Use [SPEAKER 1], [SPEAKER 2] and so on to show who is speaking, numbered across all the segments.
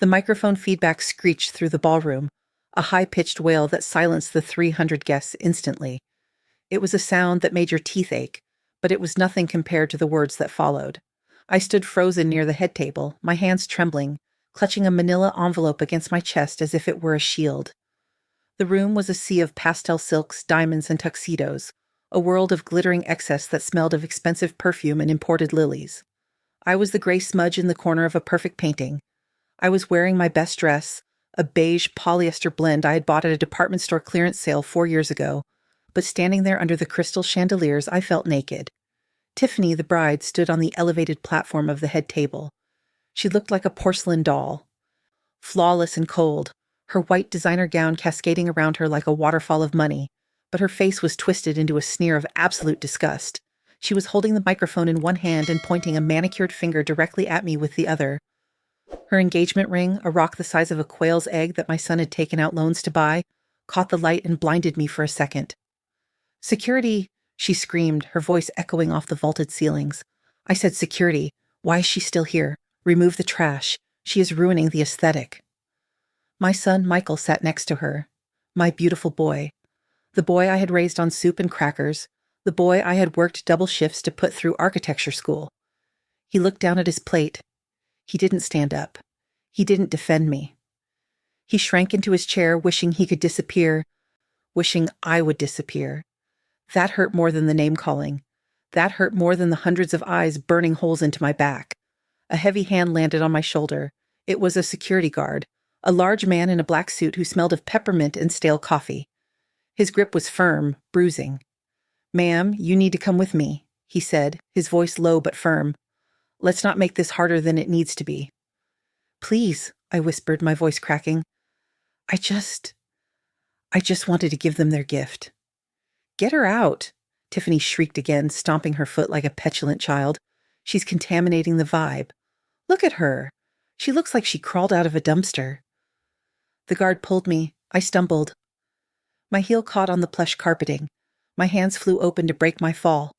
[SPEAKER 1] The microphone feedback screeched through the ballroom, a high-pitched wail that silenced the 300 guests instantly. It was a sound that made your teeth ache, but it was nothing compared to the words that followed. I stood frozen near the head table, my hands trembling, clutching a manila envelope against my chest as if it were a shield. The room was a sea of pastel silks, diamonds, and tuxedos, a world of glittering excess that smelled of expensive perfume and imported lilies. I was the gray smudge in the corner of a perfect painting. I was wearing my best dress, a beige polyester blend I had bought at a department store clearance sale 4 years ago, but standing there under the crystal chandeliers, I felt naked. Tiffany, the bride, stood on the elevated platform of the head table. She looked like a porcelain doll, flawless and cold, her white designer gown cascading around her like a waterfall of money, but her face was twisted into a sneer of absolute disgust. She was holding the microphone in one hand and pointing a manicured finger directly at me with the other. Her engagement ring, a rock the size of a quail's egg that my son had taken out loans to buy, caught the light and blinded me for a second. "Security!" she screamed, her voice echoing off the vaulted ceilings. I said, "Security, why is she still here? Remove the trash. She is ruining the aesthetic." My son, Michael, sat next to her. My beautiful boy. The boy I had raised on soup and crackers. The boy I had worked double shifts to put through architecture school. He looked down at his plate. He didn't stand up. He didn't defend me. He shrank into his chair, wishing he could disappear, wishing I would disappear. That hurt more than the name-calling. That hurt more than the hundreds of eyes burning holes into my back. A heavy hand landed on my shoulder. It was a security guard, a large man in a black suit who smelled of peppermint and stale coffee. His grip was firm, bruising. "Ma'am, you need to come with me," he said, his voice low but firm. "Let's not make this harder than it needs to be." "Please," I whispered, my voice cracking. I just wanted to give them their gift." "Get her out," Tiffany shrieked again, stomping her foot like a petulant child. "She's contaminating the vibe. Look at her. She looks like she crawled out of a dumpster." The guard pulled me. I stumbled. My heel caught on the plush carpeting. My hands flew open to break my fall.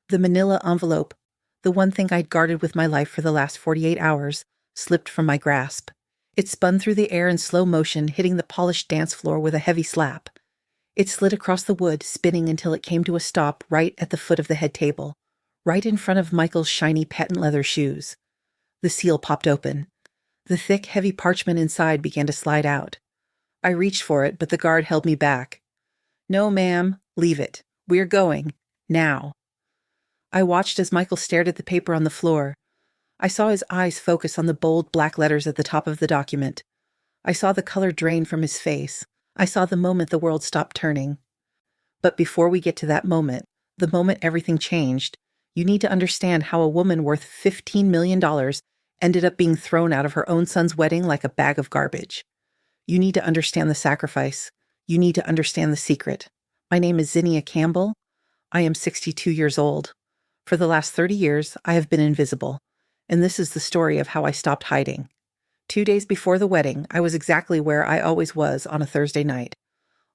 [SPEAKER 1] The manila envelope, the one thing I'd guarded with my life for the last 48 hours, slipped from my grasp. It spun through the air in slow motion, hitting the polished dance floor with a heavy slap. It slid across the wood, spinning until it came to a stop right at the foot of the head table, right in front of Michael's shiny patent leather shoes. The seal popped open. The thick, heavy parchment inside began to slide out. I reached for it, but the guard held me back. "No, ma'am, leave it. We're going. Now." I watched as Michael stared at the paper on the floor. I saw his eyes focus on the bold black letters at the top of the document. I saw the color drain from his face. I saw the moment the world stopped turning. But before we get to that moment, the moment everything changed, you need to understand how a woman worth $15 million ended up being thrown out of her own son's wedding like a bag of garbage. You need to understand the sacrifice. You need to understand the secret. My name is Zinnia Campbell. I am 62 years old. For the last 30 years, I have been invisible. And this is the story of how I stopped hiding. 2 days before the wedding, I was exactly where I always was on a Thursday night.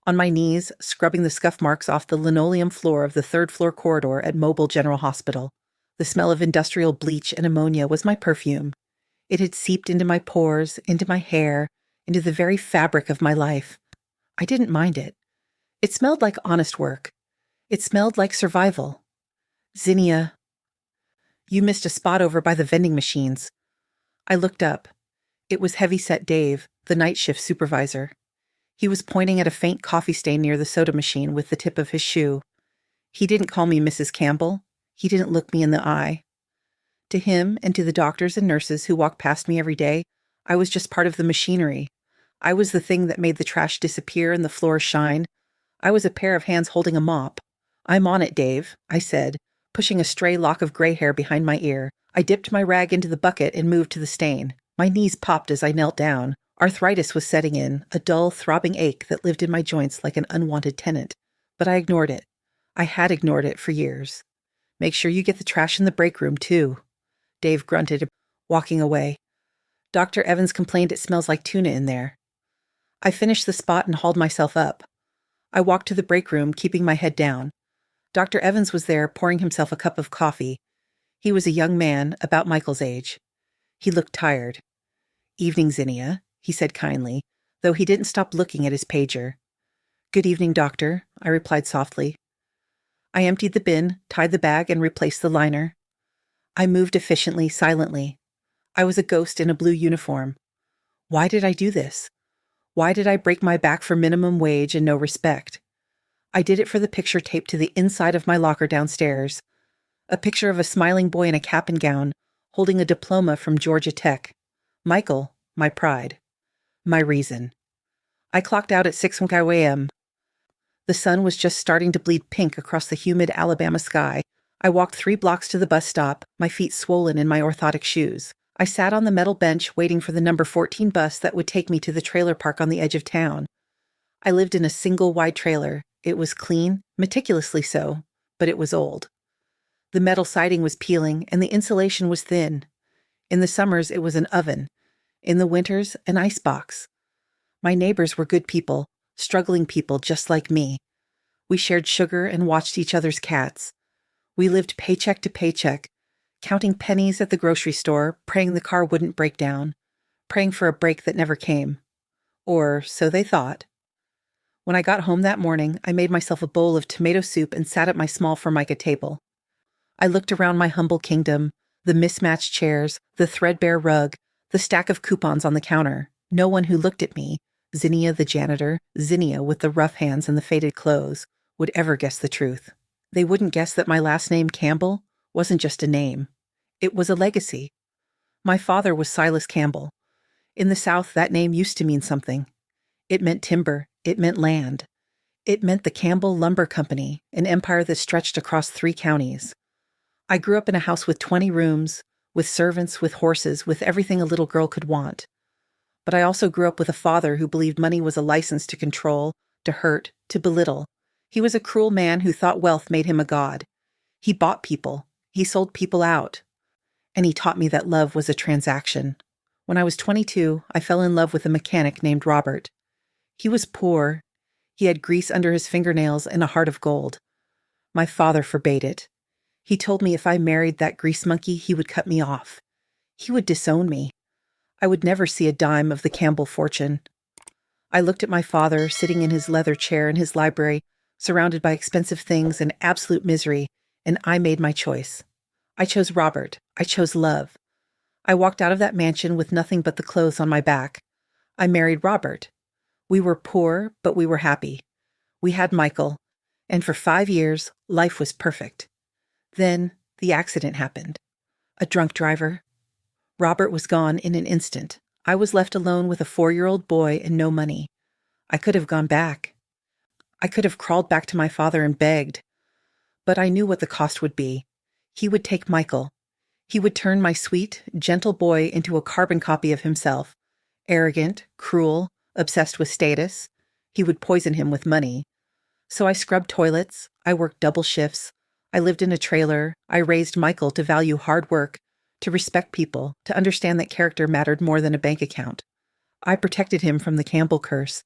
[SPEAKER 1] On my knees, scrubbing the scuff marks off the linoleum floor of the third-floor corridor at Mobile General Hospital. The smell of industrial bleach and ammonia was my perfume. It had seeped into my pores, into my hair, into the very fabric of my life. I didn't mind it. It smelled like honest work. It smelled like survival. "Zinnia, you missed a spot over by the vending machines." I looked up. It was heavy-set Dave, the night shift supervisor. He was pointing at a faint coffee stain near the soda machine with the tip of his shoe. He didn't call me Mrs. Campbell. He didn't look me in the eye. To him and to the doctors and nurses who walked past me every day, I was just part of the machinery. I was the thing that made the trash disappear and the floor shine. I was a pair of hands holding a mop. "I'm on it, Dave," I said, pushing a stray lock of gray hair behind my ear. I dipped my rag into the bucket and moved to the stain. My knees popped as I knelt down. Arthritis was setting in, a dull, throbbing ache that lived in my joints like an unwanted tenant. But I ignored it. I had ignored it for years. "Make sure you get the trash in the break room, too," Dave grunted, walking away. "Dr. Evans complained it smells like tuna in there." I finished the spot and hauled myself up. I walked to the break room, keeping my head down. Dr. Evans was there, pouring himself a cup of coffee. He was a young man, about Michael's age. He looked tired. Evening, Zinnia, he said kindly, though he didn't stop looking at his pager. Good evening, doctor, I replied softly. I emptied the bin, tied the bag, and replaced the liner. I moved efficiently, silently. I was a ghost in a blue uniform. Why did I do this? Why did I break my back for minimum wage and no respect? I did it for the picture taped to the inside of my locker downstairs. A picture of a smiling boy in a cap and gown, holding a diploma from Georgia Tech. Michael, my pride. My reason. I clocked out at 6 a.m. The sun was just starting to bleed pink across the humid Alabama sky. I walked 3 blocks to the bus stop, my feet swollen in my orthotic shoes. I sat on the metal bench waiting for the number 14 bus that would take me to the trailer park on the edge of town. I lived in a single wide trailer. It was clean, meticulously so, but it was old. The metal siding was peeling and the insulation was thin. In the summers, it was an oven. In the winters, an icebox. My neighbors were good people, struggling people just like me. We shared sugar and watched each other's cats. We lived paycheck to paycheck, counting pennies at the grocery store, praying the car wouldn't break down, praying for a break that never came. Or so they thought. When I got home that morning, I made myself a bowl of tomato soup and sat at my small Formica table. I looked around my humble kingdom, the mismatched chairs, the threadbare rug, the stack of coupons on the counter. No one who looked at me, Zinnia the janitor, Zinnia with the rough hands and the faded clothes, would ever guess the truth. They wouldn't guess that my last name, Campbell, wasn't just a name. It was a legacy. My father was Silas Campbell. In the South, that name used to mean something. It meant timber. It meant land. It meant the Campbell Lumber Company, an empire that stretched across 3 counties. I grew up in a house with 20 rooms, with servants, with horses, with everything a little girl could want. But I also grew up with a father who believed money was a license to control, to hurt, to belittle. He was a cruel man who thought wealth made him a god. He bought people. He sold people out. And he taught me that love was a transaction. When I was 22, I fell in love with a mechanic named Robert. He was poor. He had grease under his fingernails and a heart of gold. My father forbade it. He told me if I married that grease monkey, he would cut me off. He would disown me. I would never see a dime of the Campbell fortune. I looked at my father sitting in his leather chair in his library, surrounded by expensive things and absolute misery, and I made my choice. I chose Robert. I chose love. I walked out of that mansion with nothing but the clothes on my back. I married Robert. We were poor, but we were happy. We had Michael, and for 5 years, life was perfect. Then the accident happened. A drunk driver. Robert was gone in an instant. I was left alone with a 4-year-old boy and no money. I could have gone back. I could have crawled back to my father and begged. But I knew what the cost would be. He would take Michael. He would turn my sweet, gentle boy into a carbon copy of himself. Arrogant, cruel, obsessed with status. He would poison him with money. So I scrubbed toilets. I worked double shifts. I lived in a trailer. I raised Michael to value hard work, to respect people, to understand that character mattered more than a bank account. I protected him from the Campbell curse.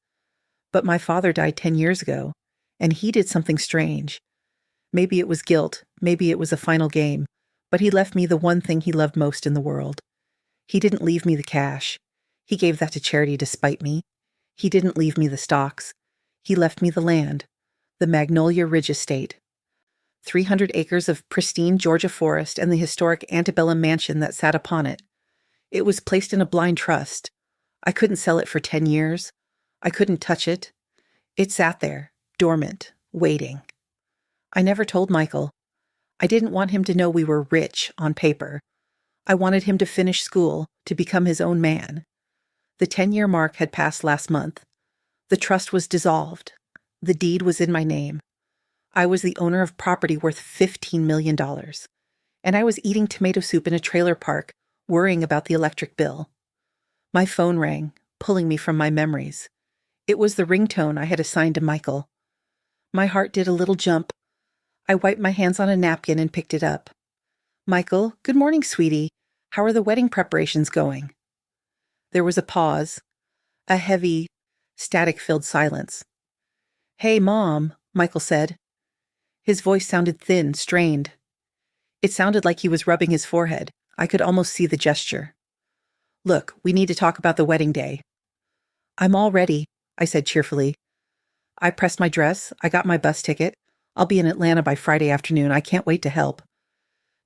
[SPEAKER 1] But my father died 10 years ago, and he did something strange. Maybe it was guilt, maybe it was a final game, but he left me the one thing he loved most in the world. He didn't leave me the cash. He gave that to charity to spite me. He didn't leave me the stocks. He left me the land, the Magnolia Ridge Estate. 300 acres of pristine Georgia forest and the historic antebellum mansion that sat upon it. It was placed in a blind trust. I couldn't sell it for 10 years. I couldn't touch it. It sat there, dormant, waiting. I never told Michael. I didn't want him to know we were rich on paper. I wanted him to finish school, to become his own man. The 10-year mark had passed last month. The trust was dissolved. The deed was in my name. I was the owner of property worth $15 million. And I was eating tomato soup in a trailer park, worrying about the electric bill. My phone rang, pulling me from my memories. It was the ringtone I had assigned to Michael. My heart did a little jump. I wiped my hands on a napkin and picked it up. Michael, good morning, sweetie. How are the wedding preparations going? There was a pause, a heavy, static-filled silence. Hey, Mom, Michael said. His voice sounded thin, strained. It sounded like he was rubbing his forehead. I could almost see the gesture. Look, we need to talk about the wedding day. I'm all ready, I said cheerfully. I pressed my dress, I got my bus ticket. I'll be in Atlanta by Friday afternoon. I can't wait to help.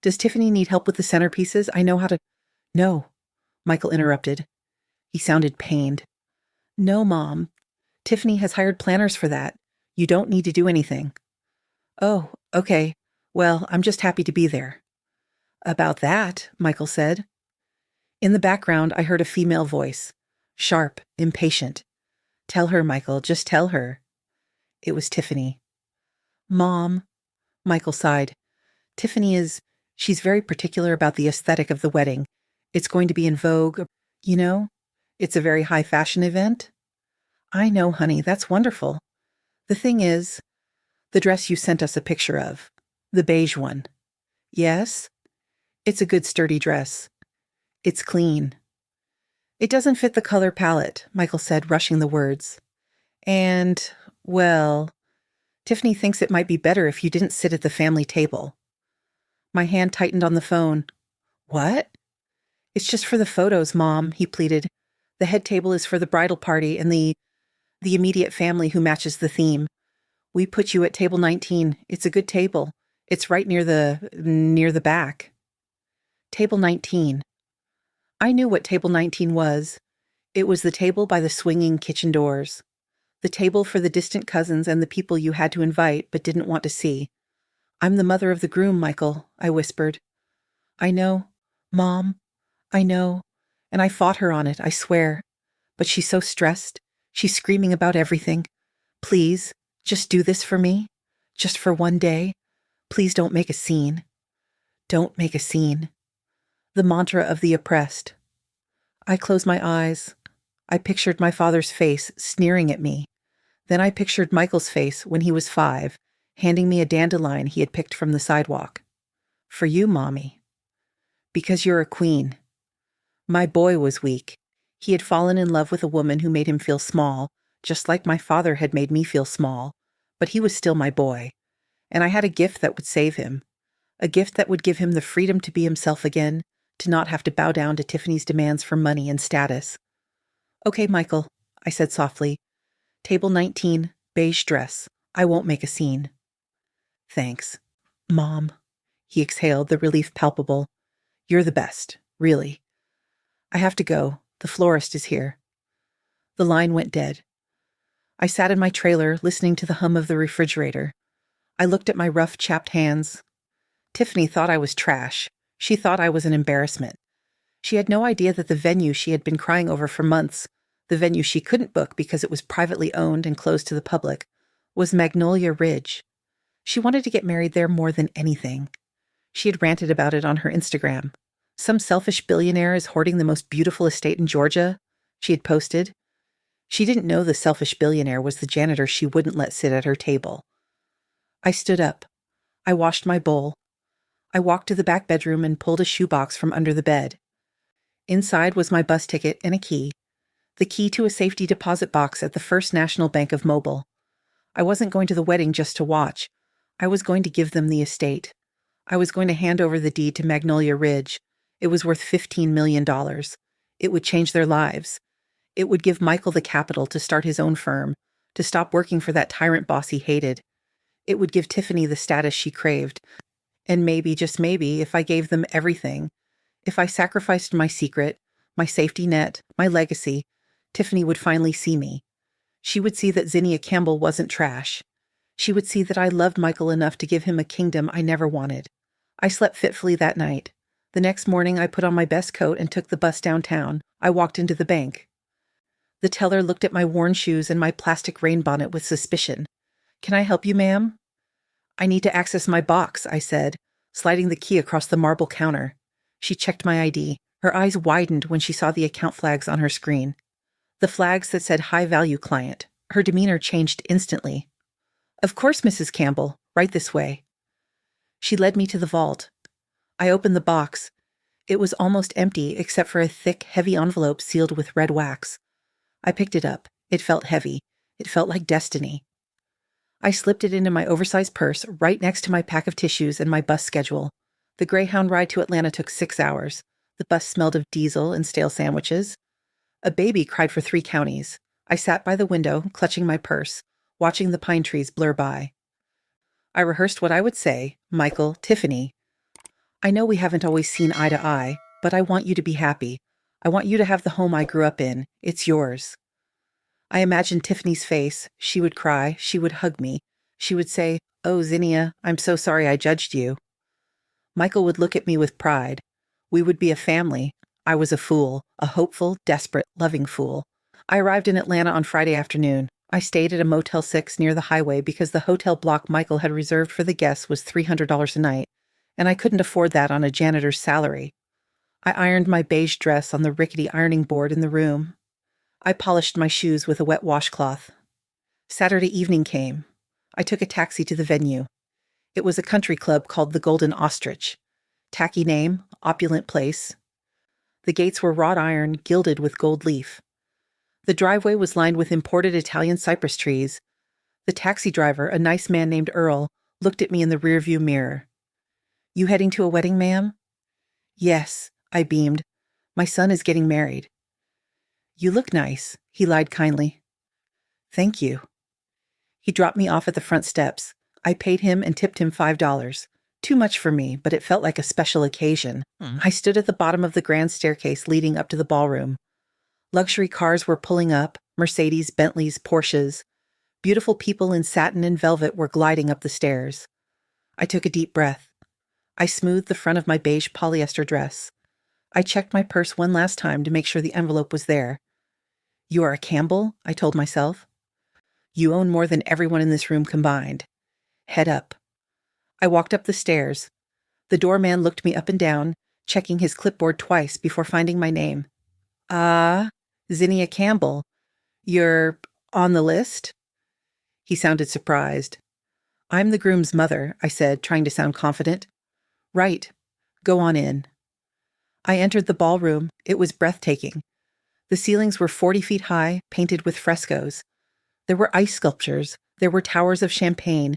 [SPEAKER 1] Does Tiffany need help with the centerpieces? I know how to. No, Michael interrupted. He sounded pained. No, Mom. Tiffany has hired planners for that. You don't need to do anything. Oh, okay. Well, I'm just happy to be there. About that, Michael said. In the background, I heard a female voice. Sharp, impatient. Tell her, Michael, just tell her. It was Tiffany. Mom, Michael sighed. She's very particular about the aesthetic of the wedding. It's going to be in vogue. You know, it's a very high fashion event. I know, honey, that's wonderful. The thing is, the dress you sent us a picture of, the beige one. Yes? It's a good sturdy dress. It's clean. It doesn't fit the color palette, Michael said, rushing the words. And, well, Tiffany thinks it might be better if you didn't sit at the family table. My hand tightened on the phone. What? It's just for the photos, Mom, he pleaded. The head table is for the bridal party and the immediate family who matches the theme. We put you at table 19. It's a good table. It's right near the back. Table 19. I knew what table 19 was. It was the table by the swinging kitchen doors. The table for the distant cousins and the people you had to invite but didn't want to see. I'm the mother of the groom, Michael, I whispered. I know, Mom, I know, and I fought her on it, I swear. But she's so stressed. She's screaming about everything. Please, just do this for me. Just for one day. Please don't make a scene. Don't make a scene. The mantra of the oppressed. I closed my eyes. I pictured my father's face sneering at me. Then I pictured Michael's face when he was 5, handing me a dandelion he had picked from the sidewalk. For you, Mommy. Because you're a queen. My boy was weak. He had fallen in love with a woman who made him feel small, just like my father had made me feel small, but he was still my boy. And I had a gift that would save him. A gift that would give him the freedom to be himself again, to not have to bow down to Tiffany's demands for money and status. Okay, Michael, I said softly. Table 19, beige dress. I won't make a scene. Thanks. Mom. He exhaled, the relief palpable. You're the best, really. I have to go. The florist is here. The line went dead. I sat in my trailer, listening to the hum of the refrigerator. I looked at my rough, chapped hands. Tiffany thought I was trash. She thought I was an embarrassment. She had no idea that the venue she had been crying over for months, the venue she couldn't book because it was privately owned and closed to the public, was Magnolia Ridge. She wanted to get married there more than anything. She had ranted about it on her Instagram. Some selfish billionaire is hoarding the most beautiful estate in Georgia, she had posted. She didn't know the selfish billionaire was the janitor she wouldn't let sit at her table. I stood up. I washed my bowl. I walked to the back bedroom and pulled a shoebox from under the bed. Inside was my bus ticket and a key. The key to a safety deposit box at the First National Bank of Mobile. I wasn't going to the wedding just to watch. I was going to give them the estate. I was going to hand over the deed to Magnolia Ridge. It was worth $15 million. It would change their lives. It would give Michael the capital to start his own firm, to stop working for that tyrant boss he hated. It would give Tiffany the status she craved. And maybe, just maybe, if I gave them everything, if I sacrificed my secret, my safety net, my legacy, Tiffany would finally see me. She would see that Zinnia Campbell wasn't trash. She would see that I loved Michael enough to give him a kingdom I never wanted. I slept fitfully that night. The next morning, I put on my best coat and took the bus downtown. I walked into the bank. The teller looked at my worn shoes and my plastic rain bonnet with suspicion. Can I help you, ma'am? I need to access my box, I said, sliding the key across the marble counter. She checked my ID. Her eyes widened when she saw the account flags on her screen. The flags that said high-value client. Her demeanor changed instantly. Of course, Mrs. Campbell. Right this way. She led me to the vault. I opened the box. It was almost empty except for a thick, heavy envelope sealed with red wax. I picked it up. It felt heavy. It felt like destiny. I slipped it into my oversized purse right next to my pack of tissues and my bus schedule. The Greyhound ride to Atlanta took 6 hours. The bus smelled of diesel and stale sandwiches. A baby cried for 3 counties. I sat by the window, clutching my purse, watching the pine trees blur by. I rehearsed what I would say. Michael, Tiffany. I know we haven't always seen eye to eye, but I want you to be happy. I want you to have the home I grew up in. It's yours. I imagined Tiffany's face. She would cry. She would hug me. She would say, "Oh, Zinnia, I'm so sorry I judged you." Michael would look at me with pride. We would be a family. I was a fool, a hopeful, desperate, loving fool. I arrived in Atlanta on Friday afternoon. I stayed at a Motel 6 near the highway because the hotel block Michael had reserved for the guests was $300 a night, and I couldn't afford that on a janitor's salary. I ironed my beige dress on the rickety ironing board in the room. I polished my shoes with a wet washcloth. Saturday evening came. I took a taxi to the venue. It was a country club called the Golden Ostrich. Tacky name, opulent place. The gates were wrought iron, gilded with gold leaf. The driveway was lined with imported Italian cypress trees. The taxi driver, a nice man named Earl, looked at me in the rearview mirror. "You heading to a wedding, ma'am?" "Yes," I beamed. "My son is getting married." "You look nice," he lied kindly. "Thank you." He dropped me off at the front steps. I paid him and tipped him $5. Too much for me, but it felt like a special occasion. I stood at the bottom of the grand staircase leading up to the ballroom. Luxury cars were pulling up, Mercedes, Bentleys, Porsches. Beautiful people in satin and velvet were gliding up the stairs. I took a deep breath. I smoothed the front of my beige polyester dress. I checked my purse one last time to make sure the envelope was there. "You are a Campbell," I told myself. "You own more than everyone in this room combined. Head up." I walked up the stairs. The doorman looked me up and down, checking his clipboard twice before finding my name. Zinnia Campbell. You're on the list?" He sounded surprised. "I'm the groom's mother," I said, trying to sound confident. "Right. Go on in." I entered the ballroom. It was breathtaking. The ceilings were 40 feet high, painted with frescoes. There were ice sculptures. There were towers of champagne.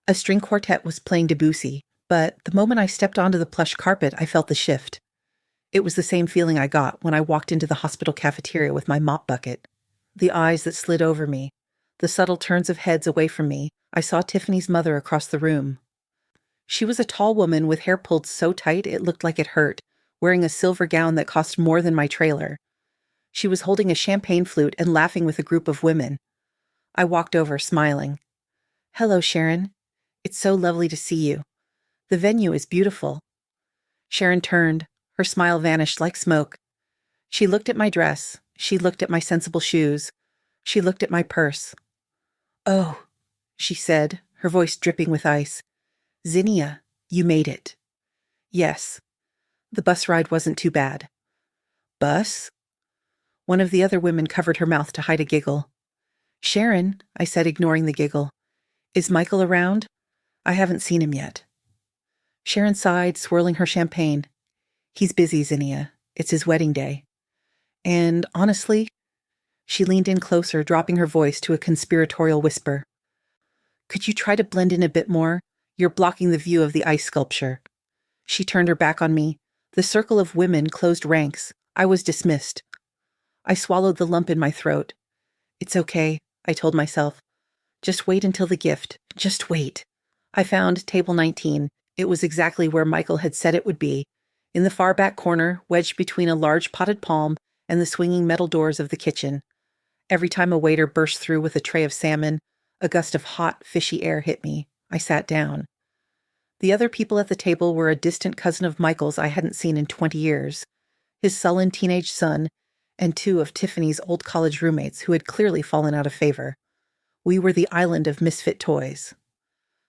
[SPEAKER 1] A string quartet was playing Debussy, but the moment I stepped onto the plush carpet, I felt the shift. It was the same feeling I got when I walked into the hospital cafeteria with my mop bucket. The eyes that slid over me, the subtle turns of heads away from me. I saw Tiffany's mother across the room. She was a tall woman with hair pulled so tight it looked like it hurt, wearing a silver gown that cost more than my trailer. She was holding a champagne flute and laughing with a group of women. I walked over, smiling. "Hello, Sharon. It's so lovely to see you. The venue is beautiful." Sharon turned. Her smile vanished like smoke. She looked at my dress. She looked at my sensible shoes. She looked at my purse. "Oh," she said, her voice dripping with ice. "Zinnia, you made it." "Yes." The bus ride wasn't too bad. "Bus?" One of the other women covered her mouth to hide a giggle. "Sharon," I said, ignoring the giggle. "Is Michael around? I haven't seen him yet." Sharon sighed, swirling her champagne. "He's busy, Zinnia. It's his wedding day. And honestly," she leaned in closer, dropping her voice to a conspiratorial whisper, "could you try to blend in a bit more? You're blocking the view of the ice sculpture." She turned her back on me. The circle of women closed ranks. I was dismissed. I swallowed the lump in my throat. "It's okay," I told myself. "Just wait until the gift. Just wait." I found table 19. It was exactly where Michael had said it would be, in the far back corner, wedged between a large potted palm and the swinging metal doors of the kitchen. Every time a waiter burst through with a tray of salmon, a gust of hot, fishy air hit me. I sat down. The other people at the table were a distant cousin of Michael's I hadn't seen in 20 years, his sullen teenage son, and 2 of Tiffany's old college roommates who had clearly fallen out of favor. We were the island of misfit toys.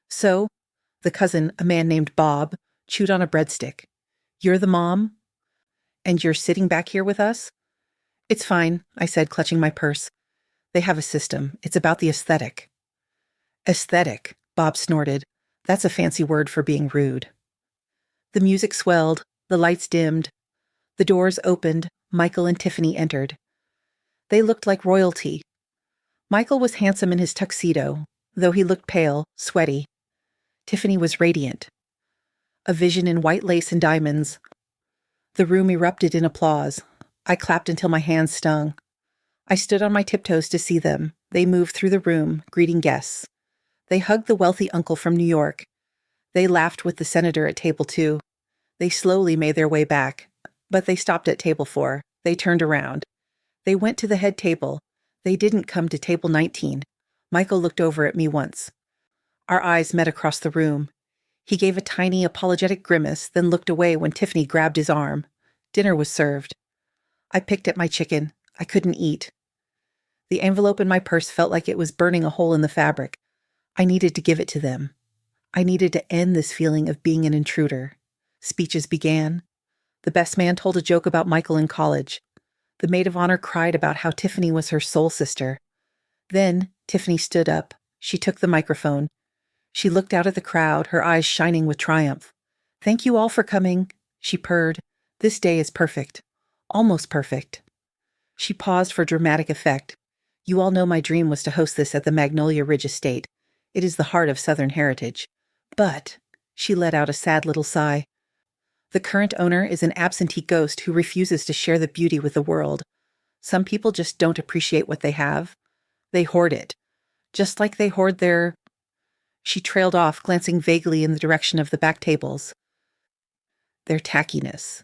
[SPEAKER 1] So, the cousin, a man named Bob, chewed on a breadstick. "You're the mom? And you're sitting back here with us?" "It's fine," I said, clutching my purse. "They have a system. It's about the aesthetic." "Aesthetic," Bob snorted. "That's a fancy word for being rude." The music swelled. The lights dimmed. The doors opened. Michael and Tiffany entered. They looked like royalty. Michael was handsome in his tuxedo, though he looked pale, sweaty. Tiffany was radiant. A vision in white lace and diamonds. The room erupted in applause. I clapped until my hands stung. I stood on my tiptoes to see them. They moved through the room, greeting guests. They hugged the wealthy uncle from New York. They laughed with the senator at table 2. They slowly made their way back. But they stopped at table 4. They turned around. They went to the head table. They didn't come to table 19. Michael looked over at me once. Our eyes met across the room. He gave a tiny, apologetic grimace, then looked away when Tiffany grabbed his arm. Dinner was served. I picked at my chicken. I couldn't eat. The envelope in my purse felt like it was burning a hole in the fabric. I needed to give it to them. I needed to end this feeling of being an intruder. Speeches began. The best man told a joke about Michael in college. The maid of honor cried about how Tiffany was her soul sister. Then Tiffany stood up. She took the microphone. She looked out at the crowd, her eyes shining with triumph. "Thank you all for coming," she purred. "This day is perfect. Almost perfect." She paused for dramatic effect. "You all know my dream was to host this at the Magnolia Ridge Estate. It is the heart of Southern heritage. But," she let out a sad little sigh, "the current owner is an absentee ghost who refuses to share the beauty with the world. Some people just don't appreciate what they have. They hoard it. Just like they hoard their—" She trailed off, glancing vaguely in the direction of the back tables. "Their tackiness."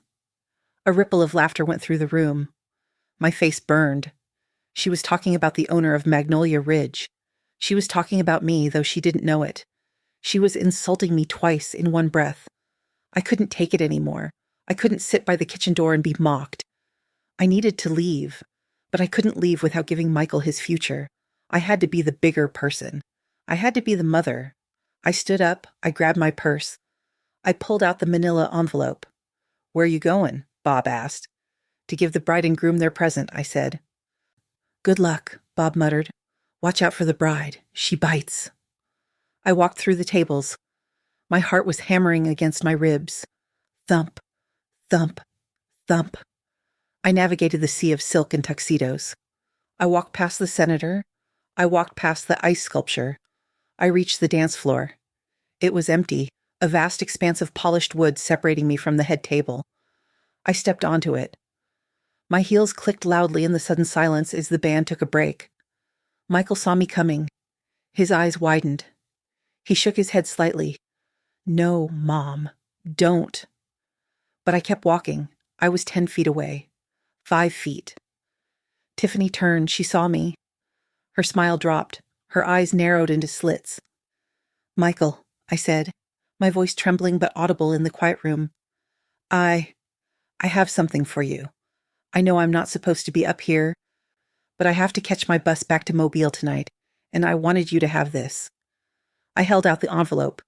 [SPEAKER 1] A ripple of laughter went through the room. My face burned. She was talking about the owner of Magnolia Ridge. She was talking about me, though she didn't know it. She was insulting me twice in one breath. I couldn't take it anymore. I couldn't sit by the kitchen door and be mocked. I needed to leave, but I couldn't leave without giving Michael his future. I had to be the bigger person. I had to be the mother. I stood up. I grabbed my purse. I pulled out the manila envelope. "Where you going?" Bob asked. "To give the bride and groom their present," I said. "Good luck," Bob muttered. "Watch out for the bride. She bites." I walked through the tables. My heart was hammering against my ribs. Thump, thump, thump. I navigated the sea of silk and tuxedos. I walked past the senator. I walked past the ice sculpture. I reached the dance floor. It was empty, a vast expanse of polished wood separating me from the head table. I stepped onto it. My heels clicked loudly in the sudden silence as the band took a break. Michael saw me coming. His eyes widened. He shook his head slightly. "No, Mom, don't." But I kept walking. I was 10 feet away. 5 feet. Tiffany turned. She saw me. Her smile dropped. Her eyes narrowed into slits. "Michael," I said, my voice trembling but audible in the quiet room. I have something for you. I know I'm not supposed to be up here, but I have to catch my bus back to Mobile tonight, and I wanted you to have this." I held out the envelope.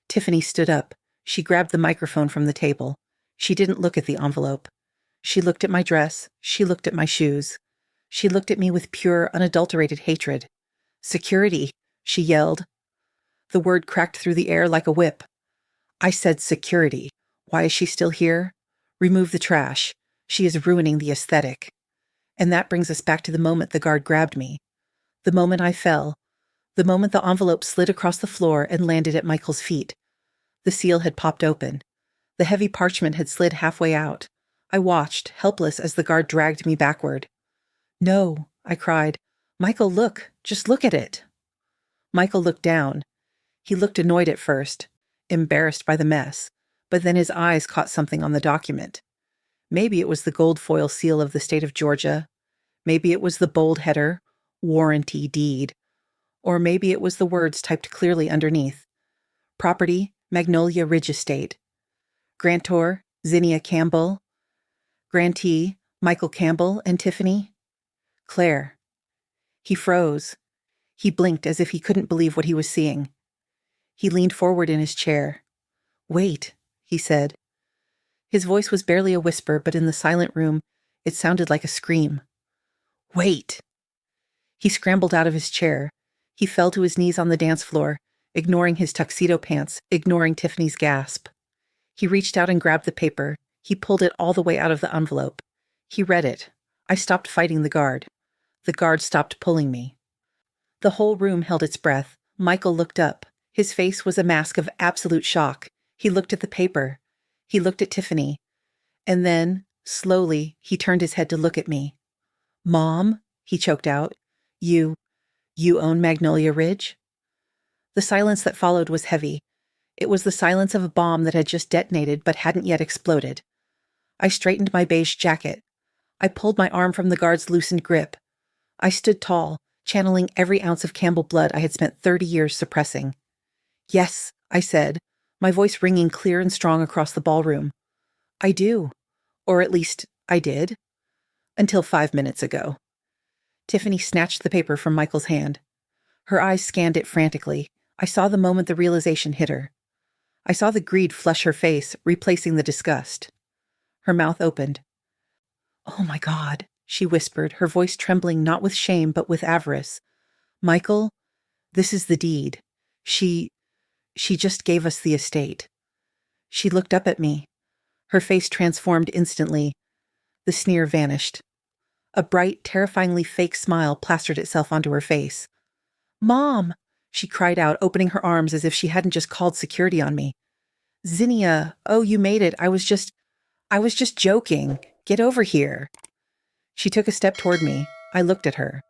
[SPEAKER 1] Tiffany stood up. She grabbed the microphone from the table. She didn't look at the envelope. She looked at my dress. She looked at my shoes. She looked at me with pure, unadulterated hatred. "Security," she yelled. The word cracked through the air like a whip. I said security. Why is she still here? Remove the trash. She is ruining the aesthetic. And that brings us back to the moment the guard grabbed me. The moment I fell. The moment the envelope slid across the floor and landed at Michael's feet. The seal had popped open. The heavy parchment had slid halfway out. I watched, helpless, as the guard dragged me backward. "No," I cried. "Michael, look. Just look at it." Michael looked down. He looked annoyed at first, embarrassed by the mess, but then his eyes caught something on the document. Maybe it was the gold foil seal of the state of Georgia. Maybe it was the bold header, "Warranty Deed." Or maybe it was the words typed clearly underneath. Property, Magnolia Ridge Estate. Grantor, Zinnia Campbell. Grantee, Michael Campbell and Tiffany. Claire. He froze. He blinked as if he couldn't believe what he was seeing. He leaned forward in his chair. "Wait," he said. His voice was barely a whisper, but in the silent room, it sounded like a scream. "Wait!" He scrambled out of his chair. He fell to his knees on the dance floor, ignoring his tuxedo pants, ignoring Tiffany's gasp. He reached out and grabbed the paper. He pulled it all the way out of the envelope. He read it. I stopped fighting the guard. The guard stopped pulling me. The whole room held its breath. Michael looked up. His face was a mask of absolute shock. He looked at the paper. He looked at Tiffany. And then, slowly, he turned his head to look at me. "Mom," he choked out, you own Magnolia Ridge?" The silence that followed was heavy. It was the silence of a bomb that had just detonated but hadn't yet exploded. I straightened my beige jacket. I pulled my arm from the guard's loosened grip. I stood tall, channeling every ounce of Campbell blood I had spent 30 years suppressing. "Yes," I said, my voice ringing clear and strong across the ballroom. "I do. Or at least, I did. Until 5 minutes ago." Tiffany snatched the paper from Michael's hand. Her eyes scanned it frantically. I saw the moment the realization hit her. I saw the greed flush her face, replacing the disgust. Her mouth opened. "Oh my God," she whispered, her voice trembling not with shame but with avarice. "Michael, this is the deed. She just gave us the estate." She looked up at me. Her face transformed instantly. The sneer vanished. A bright, terrifyingly fake smile plastered itself onto her face. "Mom!" she cried out, opening her arms as if she hadn't just called security on me. "Zinnia, oh, you made it. I was just joking. Get over here." She took a step toward me. I looked at her.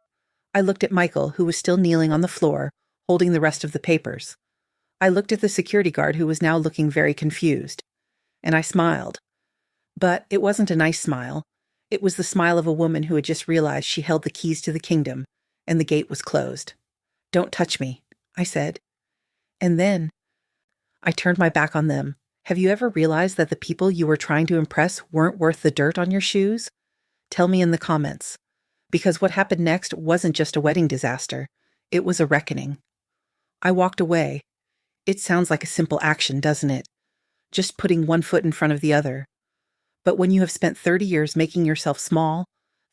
[SPEAKER 1] I looked at Michael, who was still kneeling on the floor, holding the rest of the papers. I looked at the security guard, who was now looking very confused. And I smiled. But it wasn't a nice smile. It was the smile of a woman who had just realized she held the keys to the kingdom, and the gate was closed. "Don't touch me," I said. And then I turned my back on them. Have you ever realized that the people you were trying to impress weren't worth the dirt on your shoes? Tell me in the comments. Because what happened next wasn't just a wedding disaster. It was a reckoning. I walked away. It sounds like a simple action, doesn't it? Just putting one foot in front of the other. But when you have spent 30 years making yourself small,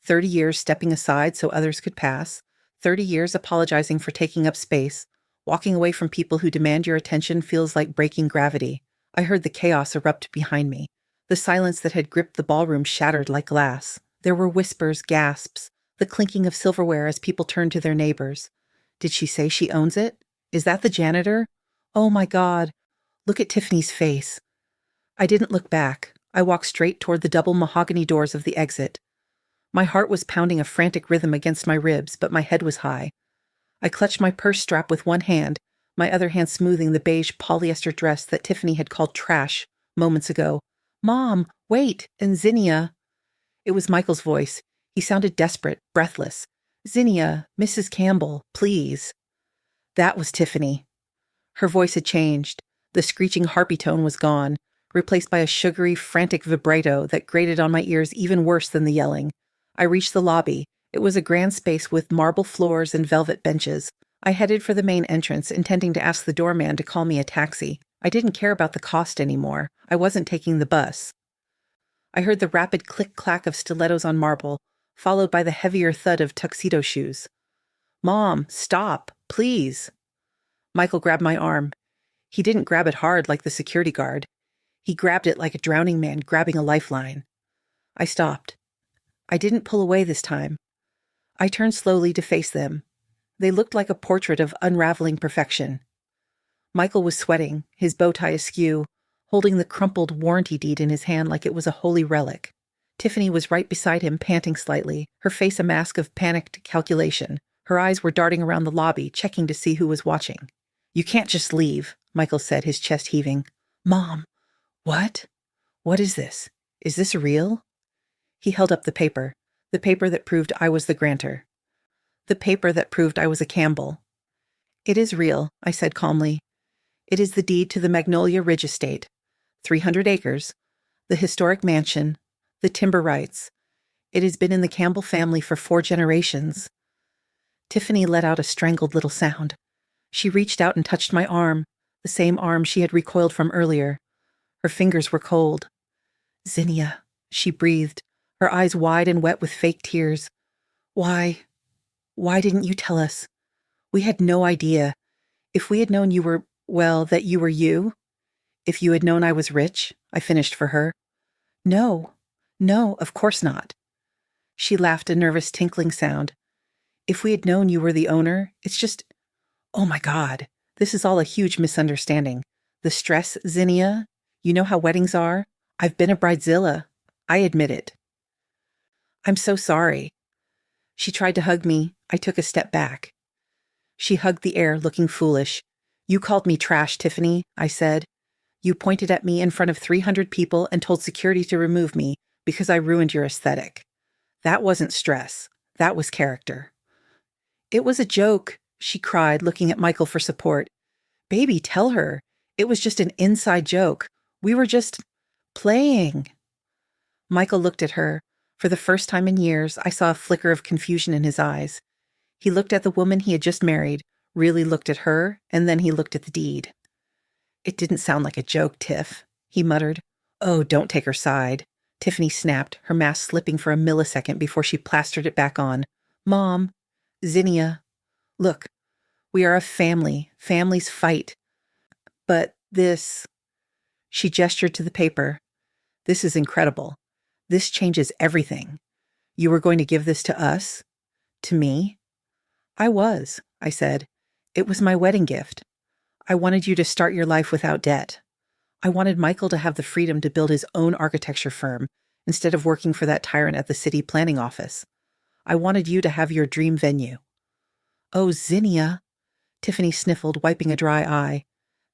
[SPEAKER 1] 30 years stepping aside so others could pass, 30 years apologizing for taking up space, walking away from people who demand your attention feels like breaking gravity. I heard the chaos erupt behind me. The silence that had gripped the ballroom shattered like glass. There were whispers, gasps, the clinking of silverware as people turned to their neighbors. Did she say she owns it? Is that the janitor? Oh my God. Look at Tiffany's face. I didn't look back. I walked straight toward the double mahogany doors of the exit. My heart was pounding a frantic rhythm against my ribs, but my head was high. I clutched my purse strap with one hand, my other hand smoothing the beige polyester dress that Tiffany had called trash moments ago. "Mom, wait!" And Zinnia. It was Michael's voice. He sounded desperate, breathless. "Zinnia, Mrs. Campbell, please." That was Tiffany. Her voice had changed. The screeching harpy tone was gone, replaced by a sugary, frantic vibrato that grated on my ears even worse than the yelling. I reached the lobby. It was a grand space with marble floors and velvet benches. I headed for the main entrance, intending to ask the doorman to call me a taxi. I didn't care about the cost anymore. I wasn't taking the bus. I heard the rapid click-clack of stilettos on marble, followed by the heavier thud of tuxedo shoes. "Mom, stop, please." Michael grabbed my arm. He didn't grab it hard like the security guard. He grabbed it like a drowning man grabbing a lifeline. I stopped. I didn't pull away this time. I turned slowly to face them. They looked like a portrait of unraveling perfection. Michael was sweating, his bow tie askew, holding the crumpled warranty deed in his hand like it was a holy relic. Tiffany was right beside him, panting slightly, her face a mask of panicked calculation. Her eyes were darting around the lobby, checking to see who was watching. "You can't just leave," Michael said, his chest heaving. "Mom, what? What is this? Is this real?" He held up the paper that proved I was the grantor. The paper that proved I was a Campbell. "It is real," I said calmly. "It is the deed to the Magnolia Ridge Estate. 300 acres, the historic mansion, the timber rights. It has been in the Campbell family for 4 generations." Tiffany let out a strangled little sound. She reached out and touched my arm, the same arm she had recoiled from earlier. Her fingers were cold. "Zinnia," she breathed, her eyes wide and wet with fake tears. Why didn't you tell us? We had no idea. If we had known you were, well, that you were you. If you had known I was rich," I finished for her. No, of course not." She laughed, a nervous tinkling sound. "If we had known you were the owner, it's just, oh my God, this is all a huge misunderstanding. The stress, Zinnia, you know how weddings are? I've been a bridezilla. I admit it. I'm so sorry. She tried to hug me. I took a step back. She hugged the air, looking foolish. You called me trash, Tiffany, I said. You pointed at me in front of 300 people and told security to remove me because I ruined your aesthetic. That wasn't stress. That was character. It was a joke, she cried, looking at Michael for support. Baby, tell her. It was just an inside joke. We were just playing. Michael looked at her. For the first time in years, I saw a flicker of confusion in his eyes. He looked at the woman he had just married, really looked at her, and then he looked at the deed. It didn't sound like a joke, Tiff, he muttered. Oh, don't take her side. Tiffany snapped, her mask slipping for a millisecond before she plastered it back on. Mom, Zinnia, look, we are a family. Families fight. But this, she gestured to the paper. This is incredible. This changes everything. You were going to give this to us? To me? I was, I said. It was my wedding gift. I wanted you to start your life without debt. I wanted Michael to have the freedom to build his own architecture firm instead of working for that tyrant at the city planning office. I wanted you to have your dream venue. Oh, Zinnia, Tiffany sniffled, wiping a dry eye.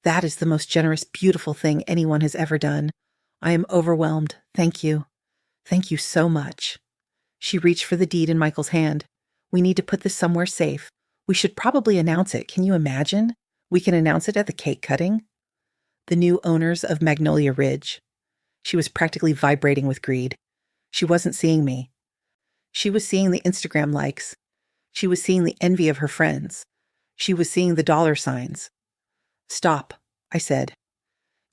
[SPEAKER 1] That is the most generous, beautiful thing anyone has ever done. I am overwhelmed. Thank you. Thank you so much. She reached for the deed in Michael's hand. We need to put this somewhere safe. We should probably announce it. Can you imagine? We can announce it at the cake cutting. The new owners of Magnolia Ridge. She was practically vibrating with greed. She wasn't seeing me. She was seeing the Instagram likes. She was seeing the envy of her friends. She was seeing the dollar signs. Stop, I said.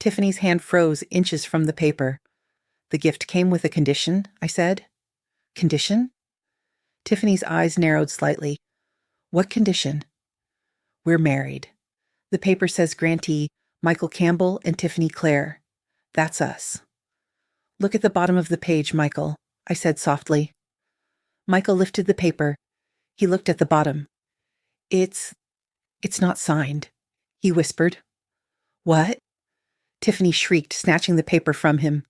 [SPEAKER 1] Tiffany's hand froze inches from the paper. The gift came with a condition, I said. Condition? Tiffany's eyes narrowed slightly. What condition? We're married. The paper says grantee, Michael Campbell and Tiffany Clare. That's us. Look at the bottom of the page, Michael, I said softly. Michael lifted the paper. He looked at the bottom. It's not signed, he whispered. What? Tiffany shrieked, snatching the paper from him.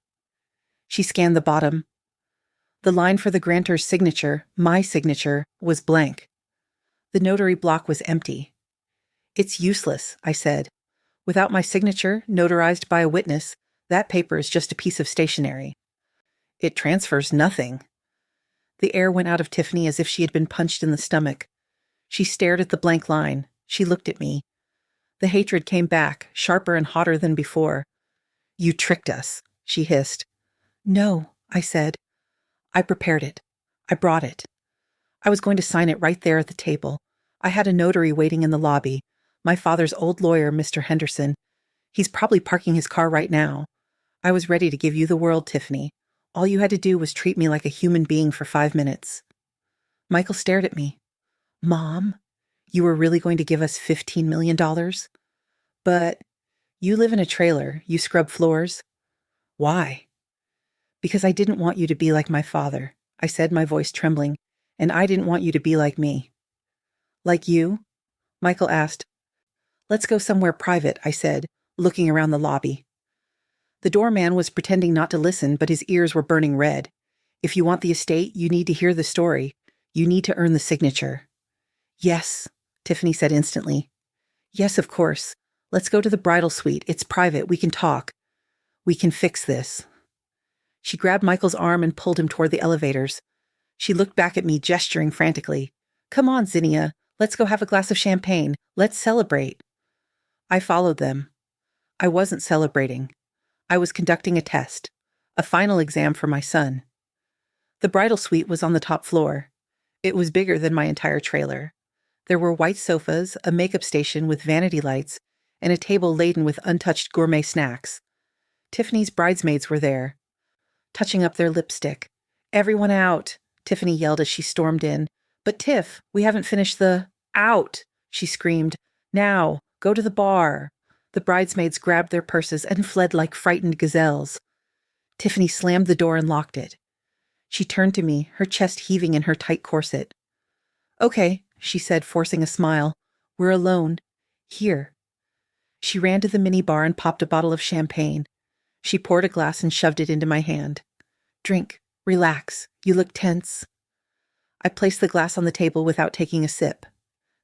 [SPEAKER 1] She scanned the bottom. The line for the grantor's signature, my signature, was blank. The notary block was empty. It's useless, I said. Without my signature, notarized by a witness, that paper is just a piece of stationery. It transfers nothing. The air went out of Tiffany as if she had been punched in the stomach. She stared at the blank line. She looked at me. The hatred came back, sharper and hotter than before. You tricked us, she hissed. No, I said. I prepared it. I brought it. I was going to sign it right there at the table. I had a notary waiting in the lobby. My father's old lawyer, Mr. Henderson. He's probably parking his car right now. I was ready to give you the world, Tiffany. All you had to do was treat me like a human being for 5 minutes. Michael stared at me. Mom, you were really going to give us $15 million? But you live in a trailer. You scrub floors. Why? Because I didn't want you to be like my father, I said, my voice trembling, and I didn't want you to be like me. Like you? Michael asked. Let's go somewhere private, I said, looking around the lobby. The doorman was pretending not to listen, but his ears were burning red. If you want the estate, you need to hear the story. You need to earn the signature. Yes, Tiffany said instantly. Yes, of course. Let's go to the bridal suite. It's private. We can talk. We can fix this. She grabbed Michael's arm and pulled him toward the elevators. She looked back at me, gesturing frantically. Come on, Zinnia. Let's go have a glass of champagne. Let's celebrate. I followed them. I wasn't celebrating. I was conducting a test, a final exam for my son. The bridal suite was on the top floor. It was bigger than my entire trailer. There were white sofas, a makeup station with vanity lights, and a table laden with untouched gourmet snacks. Tiffany's bridesmaids were there, touching up their lipstick. Everyone out, Tiffany yelled as she stormed in. But Tiff, we haven't finished the... Out, she screamed. Now, go to the bar. The bridesmaids grabbed their purses and fled like frightened gazelles. Tiffany slammed the door and locked it. She turned to me, her chest heaving in her tight corset. Okay, she said, forcing a smile. We're alone. Here. She ran to the minibar and popped a bottle of champagne. She poured a glass and shoved it into my hand. Drink. Relax. You look tense. I placed the glass on the table without taking a sip.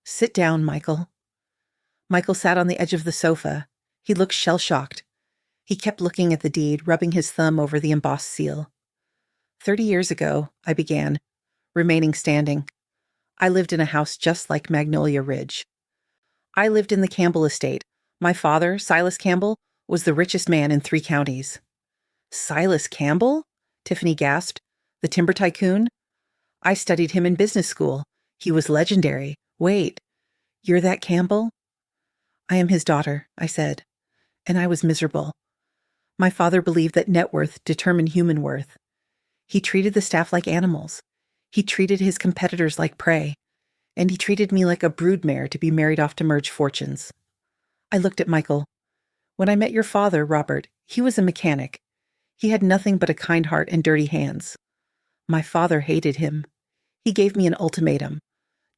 [SPEAKER 1] Sit down, Michael. Michael sat on the edge of the sofa. He looked shell-shocked. He kept looking at the deed, rubbing his thumb over the embossed seal. 30 years ago, I began, remaining standing. I lived in a house just like Magnolia Ridge. I lived in the Campbell estate. My father, Silas Campbell, was the richest man in 3 counties. Silas Campbell? Tiffany gasped. The timber tycoon? I studied him in business school. He was legendary. Wait, you're that Campbell? I am his daughter, I said, and I was miserable. My father believed that net worth determined human worth. He treated the staff like animals. He treated his competitors like prey. And he treated me like a broodmare to be married off to merge fortunes. I looked at Michael. When I met your father, Robert, he was a mechanic. He had nothing but a kind heart and dirty hands. My father hated him. He gave me an ultimatum.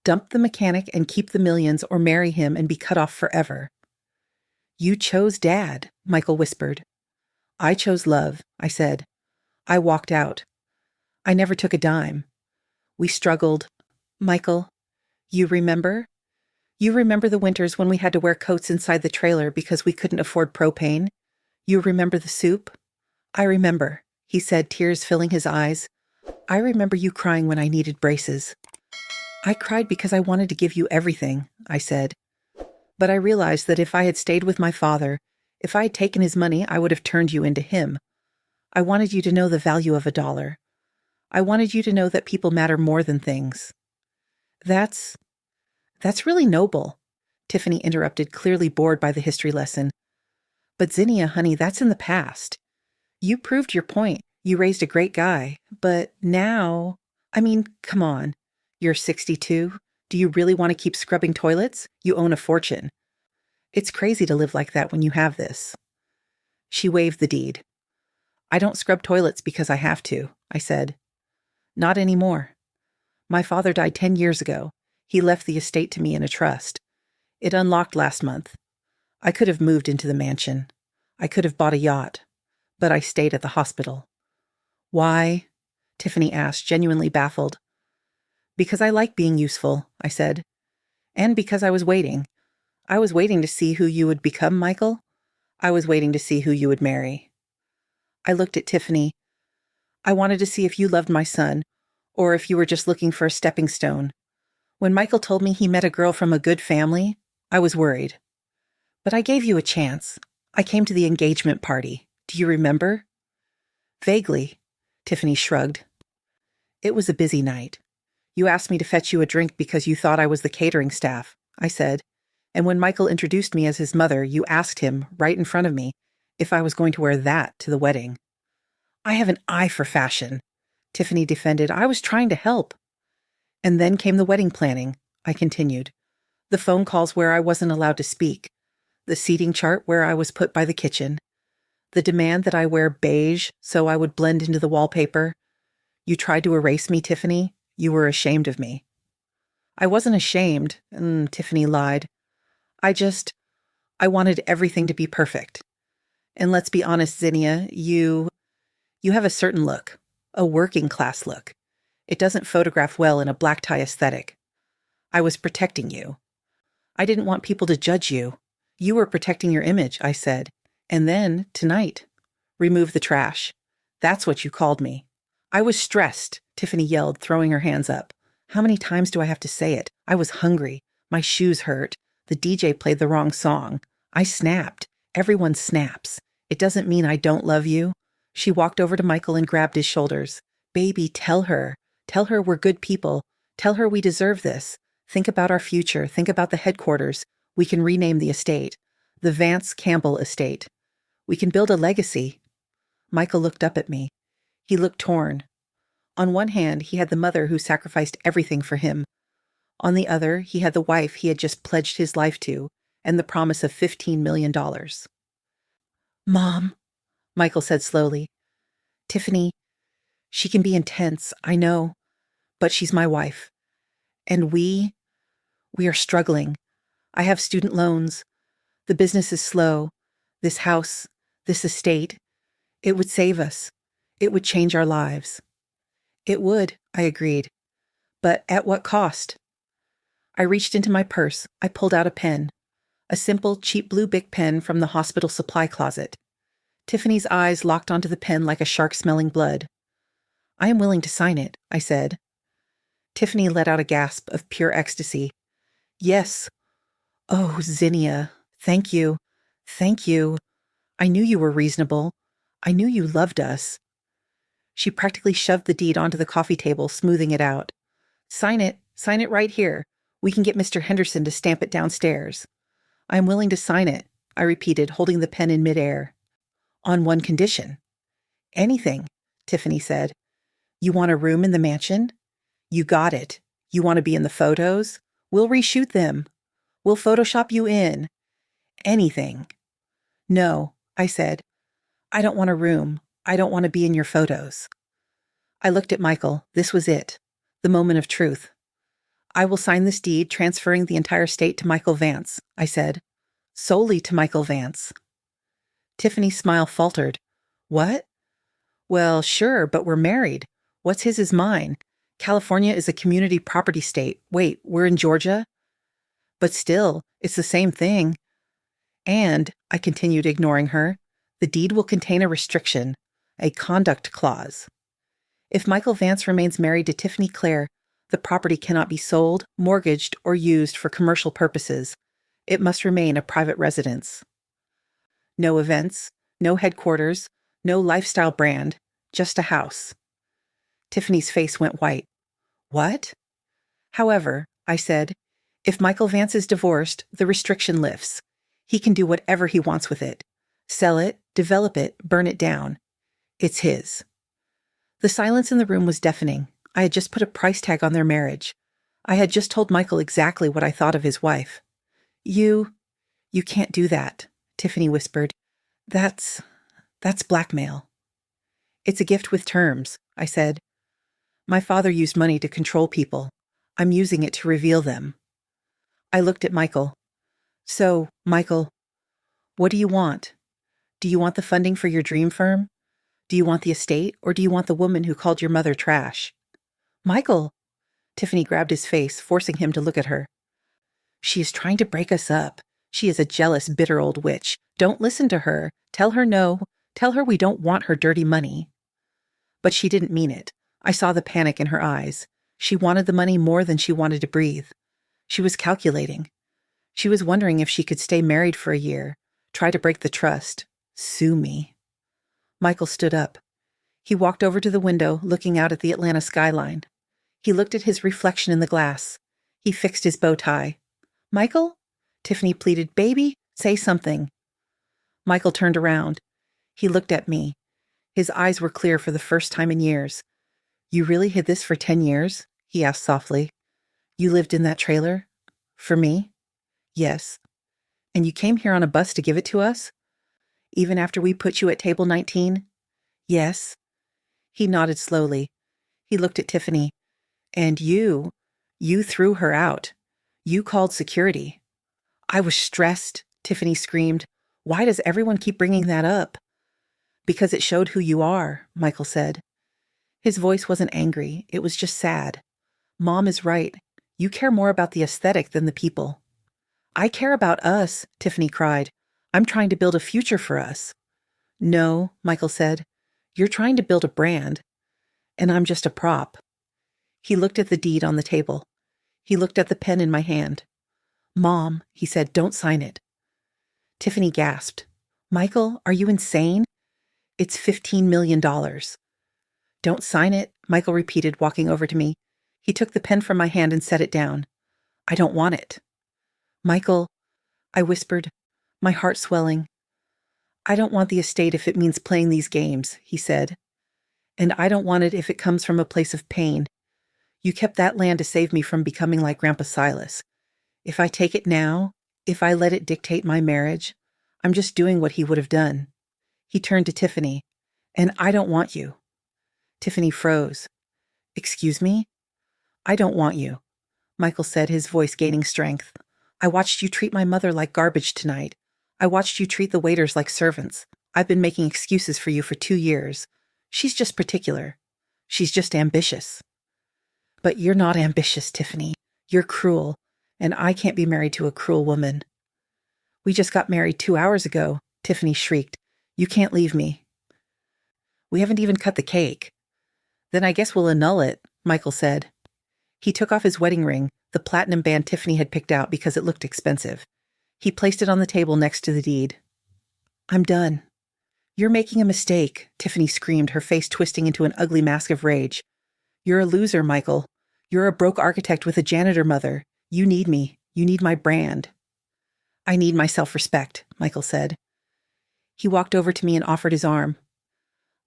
[SPEAKER 1] Dump the mechanic and keep the millions or marry him and be cut off forever. You chose Dad, Michael whispered. I chose love, I said. I walked out. I never took a dime. We struggled. Michael, you remember? You remember the winters when we had to wear coats inside the trailer because we couldn't afford propane? You remember the soup? I remember, he said, tears filling his eyes. I remember you crying when I needed braces. I cried because I wanted to give you everything, I said. But I realized that if I had stayed with my father, if I had taken his money, I would have turned you into him. I wanted you to know the value of $1. I wanted you to know that people matter more than things. That's really noble, Tiffany interrupted, clearly bored by the history lesson. But Zinnia, honey, that's in the past. You proved your point. You raised a great guy. But now, come on. You're 62. Do you really want to keep scrubbing toilets? You own a fortune. It's crazy to live like that when you have this. She waved the deed. I don't scrub toilets because I have to, I said. Not anymore. My father died 10 years ago. He left the estate to me in a trust. It unlocked last month. I could have moved into the mansion. I could have bought a yacht. But I stayed at the hospital. Why? Tiffany asked, genuinely baffled. Because I like being useful, I said. And because I was waiting. I was waiting to see who you would become, Michael. I was waiting to see who you would marry. I looked at Tiffany. I wanted to see if you loved my son, or if you were just looking for a stepping stone. When Michael told me he met a girl from a good family, I was worried. But I gave you a chance. I came to the engagement party. Do you remember? Vaguely, Tiffany shrugged. It was a busy night. You asked me to fetch you a drink because you thought I was the catering staff, I said. And when Michael introduced me as his mother, you asked him, right in front of me, if I was going to wear that to the wedding. I have an eye for fashion, Tiffany defended. I was trying to help. And then came the wedding planning, I continued. The phone calls where I wasn't allowed to speak. The seating chart where I was put by the kitchen. The demand that I wear beige so I would blend into the wallpaper. You tried to erase me, Tiffany. You were ashamed of me. I wasn't ashamed, Tiffany lied. I wanted everything to be perfect. And let's be honest, Zinnia, you have a certain look, a working class look. It doesn't photograph well in a black tie aesthetic. I was protecting you. I didn't want people to judge you. You were protecting your image, I said. And then, tonight, remove the trash. That's what you called me. I was stressed, Tiffany yelled, throwing her hands up. How many times do I have to say it? I was hungry. My shoes hurt. The DJ played the wrong song. I snapped. Everyone snaps. It doesn't mean I don't love you. She walked over to Michael and grabbed his shoulders. Baby, tell her. Tell her we're good people. Tell her we deserve this. Think about our future. Think about the headquarters. We can rename the estate. The Vance Campbell Estate. We can build a legacy. Michael looked up at me. He looked torn. On one hand, he had the mother who sacrificed everything for him. On the other, he had the wife he had just pledged his life to, and the promise of $15 million. Mom, Michael said slowly. Tiffany, she can be intense, I know, but she's my wife. And we are struggling. I have student loans. The business is slow. This house, this estate, it would save us. It would change our lives. It would, I agreed. But at what cost? I reached into my purse. I pulled out a pen. A simple, cheap blue Bic pen from the hospital supply closet. Tiffany's eyes locked onto the pen like a shark smelling blood. I am willing to sign it, I said. Tiffany let out a gasp of pure ecstasy. Yes. Oh, Zinnia. Thank you. Thank you. I knew you were reasonable. I knew you loved us. She practically shoved the deed onto the coffee table, smoothing it out. Sign it. Sign it right here. We can get Mr. Henderson to stamp it downstairs. I am willing to sign it, I repeated, holding the pen in midair. On one condition. Anything, Tiffany said. You want a room in the mansion? You got it. You want to be in the photos? We'll reshoot them. We'll Photoshop you in. Anything. No, I said. I don't want a room. I don't want to be in your photos. I looked at Michael. This was it. The moment of truth. I will sign this deed transferring the entire estate to Michael Vance, I said. Solely to Michael Vance. Tiffany's smile faltered. What? Well, sure, but we're married. What's his is mine. California is a community property state. Wait, we're in Georgia? But still, it's the same thing. And, I continued, ignoring her, the deed will contain a restriction, a conduct clause. If Michael Vance remains married to Tiffany Clare, the property cannot be sold, mortgaged, or used for commercial purposes. It must remain a private residence. No events, no headquarters, no lifestyle brand, just a house. Tiffany's face went white. What? However, I said, if Michael Vance is divorced, the restriction lifts. He can do whatever he wants with it. Sell it, develop it, burn it down. It's his. The silence in the room was deafening. I had just put a price tag on their marriage. I had just told Michael exactly what I thought of his wife. You can't do that, Tiffany whispered. That's blackmail. It's a gift with terms, I said. My father used money to control people. I'm using it to reveal them. I looked at Michael. So, Michael, what do you want? Do you want the funding for your dream firm? Do you want the estate, or do you want the woman who called your mother trash? Michael! Tiffany grabbed his face, forcing him to look at her. She is trying to break us up. She is a jealous, bitter old witch. Don't listen to her. Tell her no. Tell her we don't want her dirty money. But she didn't mean it. I saw the panic in her eyes. She wanted the money more than she wanted to breathe. She was calculating. She was wondering if she could stay married for a year, try to break the trust, sue me. Michael stood up. He walked over to the window, looking out at the Atlanta skyline. He looked at his reflection in the glass. He fixed his bow tie. Michael? Tiffany pleaded, baby, say something. Michael turned around. He looked at me. His eyes were clear for the first time in years. You really hid this for 10 years? He asked softly. You lived in that trailer? For me? Yes. And you came here on a bus to give it to us? Even after we put you at table 19? Yes. He nodded slowly. He looked at Tiffany. And you threw her out. You called security. I was stressed, Tiffany screamed. Why does everyone keep bringing that up? Because it showed who you are, Michael said. His voice wasn't angry. It was just sad. Mom is right. You care more about the aesthetic than the people. I care about us, Tiffany cried. I'm trying to build a future for us. No, Michael said. You're trying to build a brand. And I'm just a prop. He looked at the deed on the table. He looked at the pen in my hand. Mom, he said, don't sign it. Tiffany gasped. Michael, are you insane? It's $15 million. Don't sign it, Michael repeated, walking over to me. He took the pen from my hand and set it down. I don't want it. Michael, I whispered, my heart swelling. I don't want the estate if it means playing these games, he said. And I don't want it if it comes from a place of pain. You kept that land to save me from becoming like Grandpa Silas. If I take it now, if I let it dictate my marriage, I'm just doing what he would have done. He turned to Tiffany. And I don't want you. Tiffany froze. Excuse me? I don't want you, Michael said, his voice gaining strength. I watched you treat my mother like garbage tonight. I watched you treat the waiters like servants. I've been making excuses for you for 2 years. She's just particular. She's just ambitious. But you're not ambitious, Tiffany. You're cruel, and I can't be married to a cruel woman. We just got married 2 hours ago, Tiffany shrieked. You can't leave me. We haven't even cut the cake. Then I guess we'll annul it, Michael said. He took off his wedding ring, the platinum band Tiffany had picked out because it looked expensive. He placed it on the table next to the deed. I'm done. You're making a mistake, Tiffany screamed, her face twisting into an ugly mask of rage. You're a loser, Michael. You're a broke architect with a janitor mother. You need me. You need my brand. I need my self-respect, Michael said. He walked over to me and offered his arm.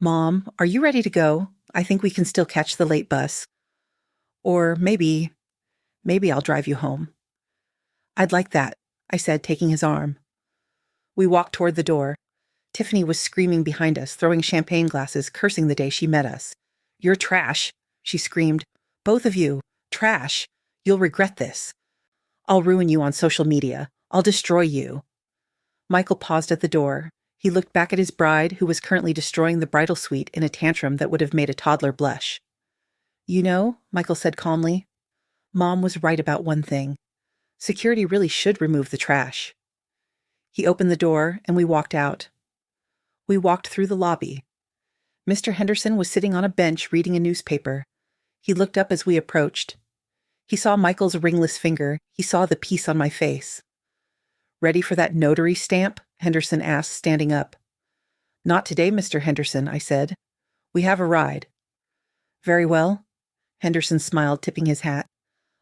[SPEAKER 1] Mom, are you ready to go? I think we can still catch the late bus. Or maybe I'll drive you home. I'd like that, I said, taking his arm. We walked toward the door. Tiffany was screaming behind us, throwing champagne glasses, cursing the day she met us. You're trash, she screamed. Both of you. Trash. You'll regret this. I'll ruin you on social media. I'll destroy you. Michael paused at the door. He looked back at his bride, who was currently destroying the bridal suite in a tantrum that would have made a toddler blush. You know, Michael said calmly, Mom was right about one thing. Security really should remove the trash. He opened the door, and we walked out. We walked through the lobby. Mr. Henderson was sitting on a bench reading a newspaper. He looked up as we approached. He saw Michael's ringless finger. He saw the piece on my face. Ready for that notary stamp? Henderson asked, standing up. Not today, Mr. Henderson, I said. We have a ride. Very well. Henderson smiled, tipping his hat.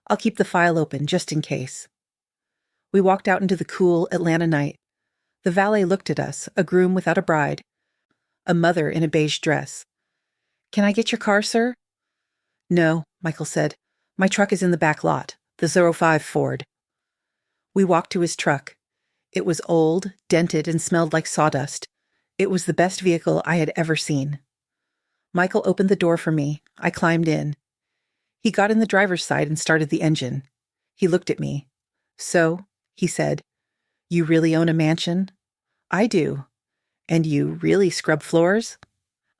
[SPEAKER 1] I'll keep the file open, just in case. We walked out into the cool Atlanta night. The valet looked at us, a groom without a bride, a mother in a beige dress. Can I get your car, sir? No, Michael said. My truck is in the back lot, the 05 Ford. We walked to his truck. It was old, dented, and smelled like sawdust. It was the best vehicle I had ever seen. Michael opened the door for me. I climbed in. He got in the driver's side and started the engine. He looked at me. So, he said, you really own a mansion? I do. And you really scrub floors?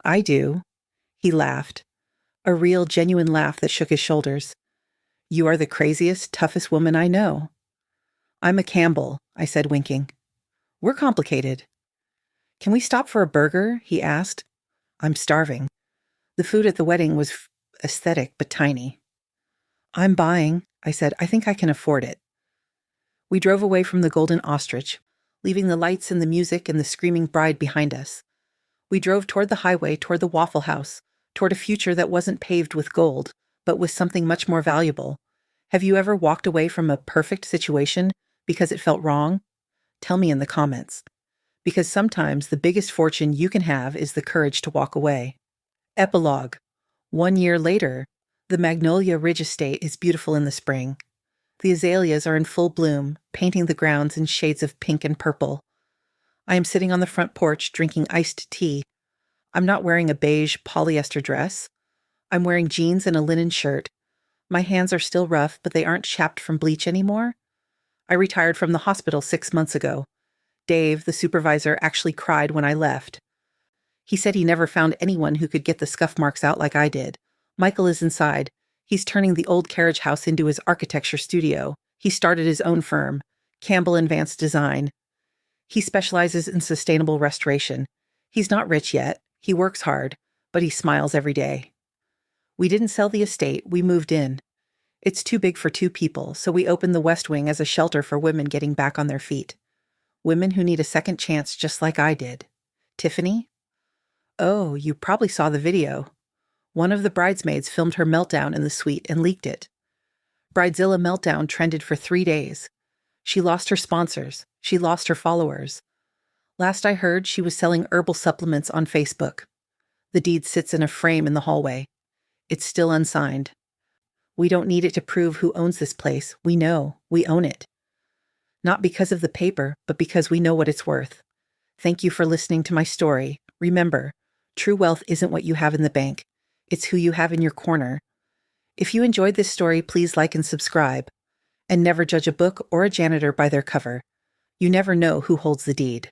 [SPEAKER 1] I do. He laughed. A real, genuine laugh that shook his shoulders. You are the craziest, toughest woman I know. I'm a Campbell, I said, winking. We're complicated. Can we stop for a burger? He asked. I'm starving. The food at the wedding was aesthetic but tiny. I'm buying, I said. I think I can afford it. We drove away from the Golden Ostrich, leaving the lights and the music and the screaming bride behind us. We drove toward the highway, toward the Waffle House, toward a future that wasn't paved with gold, but with something much more valuable. Have you ever walked away from a perfect situation because it felt wrong? Tell me in the comments. Because sometimes the biggest fortune you can have is the courage to walk away. Epilogue. 1 year later, the Magnolia Ridge Estate is beautiful in the spring. The azaleas are in full bloom, painting the grounds in shades of pink and purple. I am sitting on the front porch drinking iced tea. I'm not wearing a beige polyester dress. I'm wearing jeans and a linen shirt. My hands are still rough, but they aren't chapped from bleach anymore. I retired from the hospital 6 months ago. Dave, the supervisor, actually cried when I left. He said he never found anyone who could get the scuff marks out like I did. Michael is inside. He's turning the old carriage house into his architecture studio. He started his own firm, Campbell Advanced Design. He specializes in sustainable restoration. He's not rich yet. He works hard, but he smiles every day. We didn't sell the estate. We moved in. It's too big for 2 people, so we opened the West Wing as a shelter for women getting back on their feet. Women who need a second chance just like I did. Tiffany? Oh, you probably saw the video. One of the bridesmaids filmed her meltdown in the suite and leaked it. Bridezilla meltdown trended for 3 days. She lost her sponsors. She lost her followers. Last I heard, she was selling herbal supplements on Facebook. The deed sits in a frame in the hallway. It's still unsigned. We don't need it to prove who owns this place. We know. We own it. Not because of the paper, but because we know what it's worth. Thank you for listening to my story. Remember, true wealth isn't what you have in the bank. It's who you have in your corner. If you enjoyed this story, please like and subscribe. And never judge a book or a janitor by their cover. You never know who holds the deed.